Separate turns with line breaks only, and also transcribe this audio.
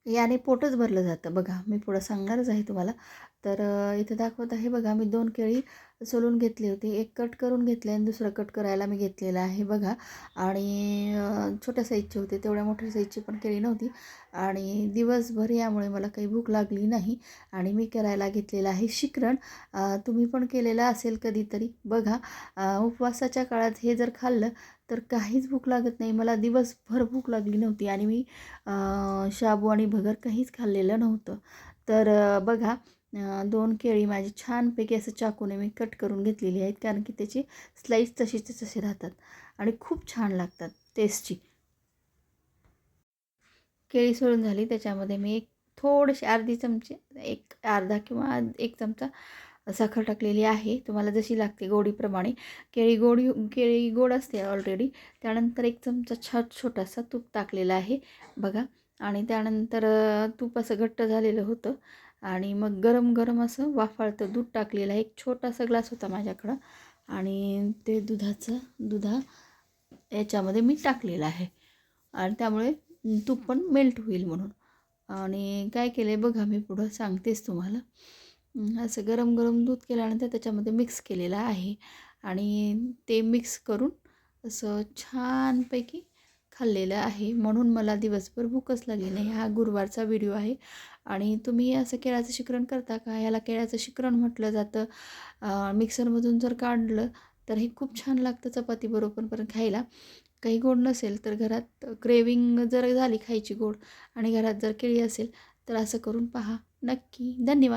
याने पोटच भरलं जातं. बघा मी पुढं सांगणारच आहे तुम्हाला. तर इथे दाखवत आहे बघा, मी 2 केळी सोलून घेतली होती. एक कट करून घेतले आणि दुसरं कट करायला मी घेतलेलं आहे बघा. आणि छोट्या साईजची होते, तेवढ्या मोठ्या साईजची पण केळी नव्हती. आणि दिवसभर यामुळे मला काही भूक लागली नाही आणि मी करायला घेतलेलं आहे शिकरण. तुम्ही पण केलेलं असेल कधीतरी बघा. उपवासाच्या काळात हे जर खाल्लं तर काहीच भूक लागत नाही. मला दिवसभर भूक लागली नव्हती आणि मी शाबू आणि भगर काहीच खाल्लेलं नव्हतं. तर बघा 2 केळी माझी छानपैकी असं चाकूने मी कट करून घेतलेली आहेत, कारण की त्याची स्लाईस तशीच्या तशी राहतात आणि खूप छान लागतात टेस्टी. केळी सोलून झाली, त्याच्यामध्ये मी एक थोडेसे अर्धी चमचे, एक अर्धा किंवा 1 चमचा साखर टाकलेली आहे. तुम्हाला जशी लागते गोडीप्रमाणे. केळी गोड असते ऑलरेडी. त्यानंतर 1 चमचा छोटासा तूप टाकलेला आहे बघा. आणि त्यानंतर तूप असं घट्ट झालेलं होतं आणि मग गरम गरम असं वाफाळतं दूध टाकलेलं आहे. एक छोटासा ग्लास होता माझ्याकडं आणि ते दुधा याच्यामध्ये मी टाकलेलं आहे आणि त्यामुळे तूप पण मेल्ट होईल म्हणून. आणि काय केलं आहे बघा, मी पुढं सांगतेच तुम्हाला. असं गरम गरम दूध केल्यानंतर त्याच्यामध्ये मिक्स केलेलं आहे आणि ते मिक्स करून असं छानपैकी खाल्लेलं आहे. म्हणून मला दिवसभर भूकच लागली नाही. हा गुरुवारचा व्हिडिओ आहे. आणि तुम्ही असं केळ्याचं शिकरण करता का? याला केळ्याचं शिकरण म्हटलं जातं. मिक्सरमधून जर काढलं तर हे खूप छान लागतं चपातीबरोबर पण खायला. काही गोड नसेल तर घरात क्रेविंग जर झाली खायची गोड आणि घरात जर केळी असेल तर असं करून पहा नक्की. धन्यवाद.